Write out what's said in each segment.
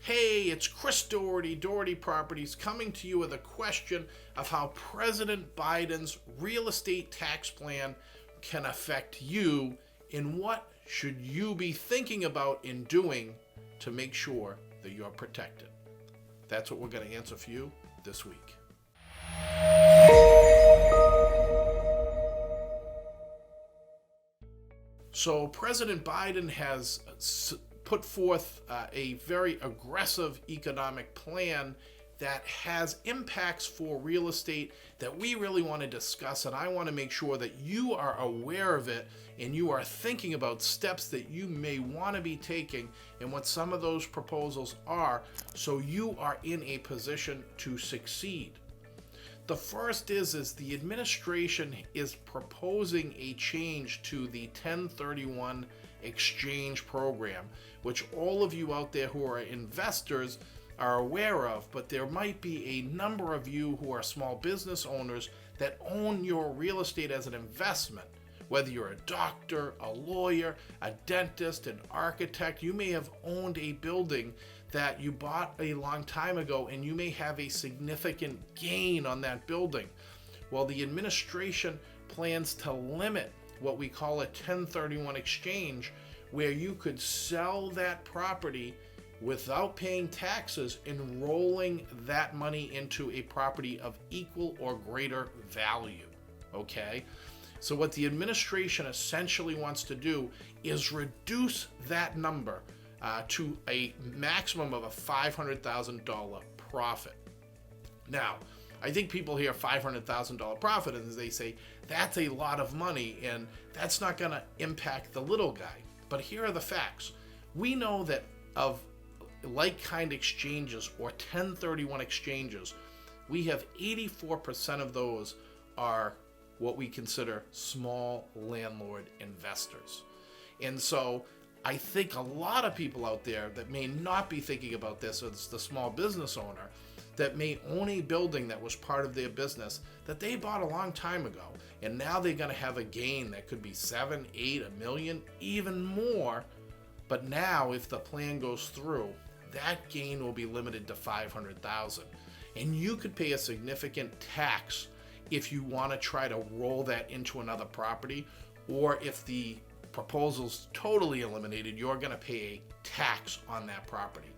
Hey, it's Chris Doherty, Doherty Properties, coming to you with a question of how President Biden's real estate tax plan can affect you and what should you be thinking about in doing to make sure that you're protected. That's what we're going to answer for you this week. So President Biden has put forth a very aggressive economic plan that has impacts for real estate that we really want to discuss, and I want to make sure that you are aware of it and you are thinking about steps that you may want to be taking and what some of those proposals are so you are in a position to succeed. The first is the administration is proposing a change to the 1031 exchange program, which all of you out there who are investors are aware of, but there might be a number of you who are small business owners that own your real estate as an investment. Whether you're a doctor, a lawyer, a dentist, an architect, you may have owned a building that you bought a long time ago and you may have a significant gain on that building. Well, the administration plans to limit what we call a 1031 exchange, where you could sell that property without paying taxes and rolling that money into a property of equal or greater value. Okay? So what the administration essentially wants to do is reduce that number to a maximum of a $500,000 profit. Now, I think people hear $500,000 profit and they say, that's a lot of money and that's not going to impact the little guy. But here are the facts. We know that of like-kind exchanges or 1031 exchanges, we have 84% of those are what we consider small landlord investors. And so I think a lot of people out there that may not be thinking about this, as the small business owner that may own a building that was part of their business that they bought a long time ago, and now they're going to have a gain that could be 7, 8, a million, even more. But now if the plan goes through, that gain will be limited to $500,000, and you could pay a significant tax if you want to try to roll that into another property, or if the proposal's totally eliminated, you're going to pay a tax on that property.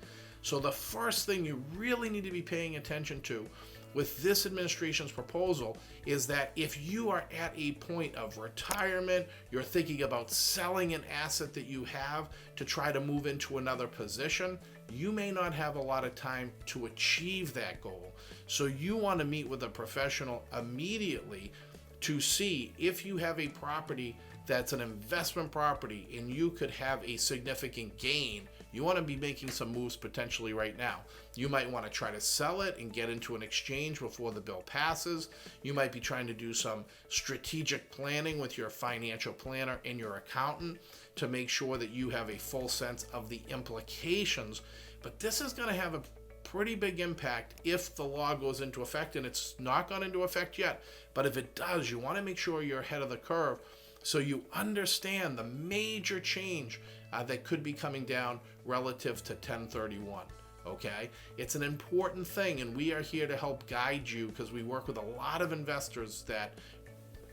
So the first thing you really need to be paying attention to with this administration's proposal is that if you are at a point of retirement, you're thinking about selling an asset that you have to try to move into another position, you may not have a lot of time to achieve that goal. So you want to meet with a professional immediately to see if you have a property that's an investment property and you could have a significant gain. You want to be making some moves potentially right now. You might want to try to sell it and get into an exchange before the bill passes. You might be trying to do some strategic planning with your financial planner and your accountant to make sure that you have a full sense of the implications. But this is going to have a pretty big impact if the law goes into effect, and it's not gone into effect yet. But if it does, you want to make sure you're ahead of the curve so you understand the major change that could be coming down relative to 1031. Okay? It's an important thing, and we are here to help guide you because we work with a lot of investors that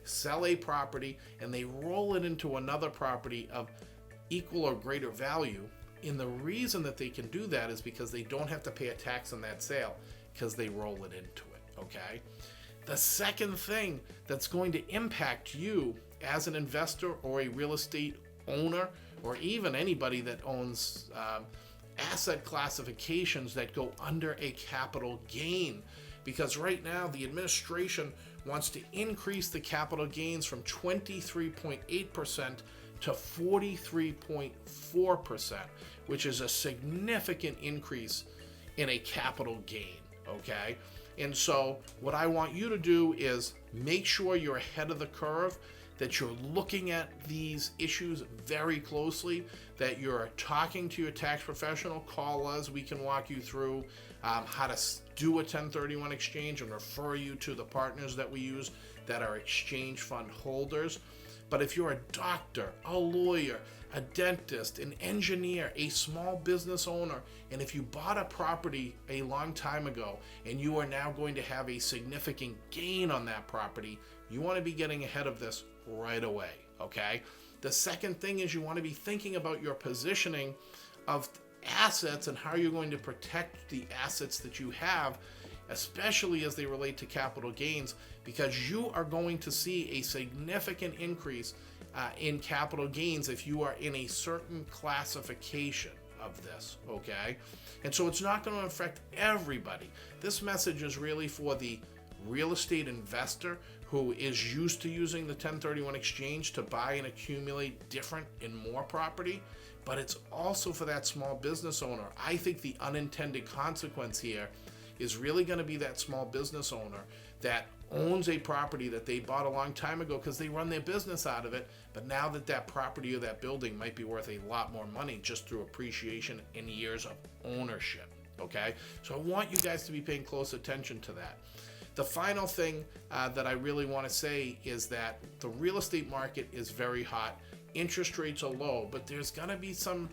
sell a property and they roll it into another property of equal or greater value. And the reason that they can do that is because they don't have to pay a tax on that sale because they roll it into it. Okay? The second thing that's going to impact you as an investor or a real estate owner, or even anybody that owns asset classifications that go under a capital gain, because right now the administration wants to increase the capital gains from 23.8% to 43.4%, which is a significant increase in a capital gain. Okay? And so what I want you to do is make sure you're ahead of the curve, that you're looking at these issues very closely, that you're talking to your tax professional. Call us. We can walk you through how to do a 1031 exchange and refer you to the partners that we use that are exchange fund holders. But if you're a doctor, a lawyer, a dentist, an engineer, a small business owner, and if you bought a property a long time ago and you are now going to have a significant gain on that property, you want to be getting ahead of this right away, okay? The second thing is you want to be thinking about your positioning of assets and how you're going to protect the assets that you have, especially as they relate to capital gains, because you are going to see a significant increase in capital gains if you are in a certain classification of this, okay? And so it's not going to affect everybody. This message is really for the real estate investor who is used to using the 1031 exchange to buy and accumulate different and more property, but it's also for that small business owner. I think the unintended consequence here is really going to be that small business owner that owns a property that they bought a long time ago because they run their business out of it, but now that property or that building might be worth a lot more money just through appreciation in years of ownership, okay? So I want you guys to be paying close attention to that. The final thing that I really want to say is that the real estate market is very hot. Interest rates are low, but there's going to be some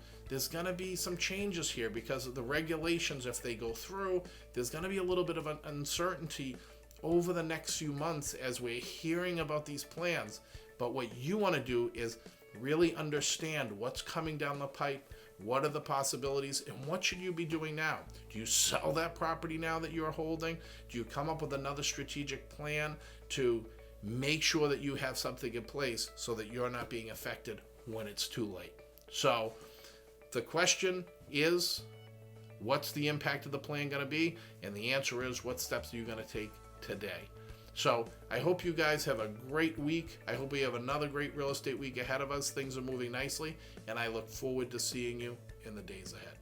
changes here because of the regulations. If they go through, there's going to be a little bit of an uncertainty over the next few months as we're hearing about these plans. But what you want to do is really understand what's coming down the pipe, what are the possibilities, and what should you be doing now? Do you sell that property now that you're holding? Do you come up with another strategic plan to make sure that you have something in place so that you're not being affected when it's too late? So the question is, what's the impact of the plan going to be? And the answer is, what steps are you going to take today? So I hope you guys have a great week. I hope we have another great real estate week ahead of us. Things are moving nicely, and I look forward to seeing you in the days ahead.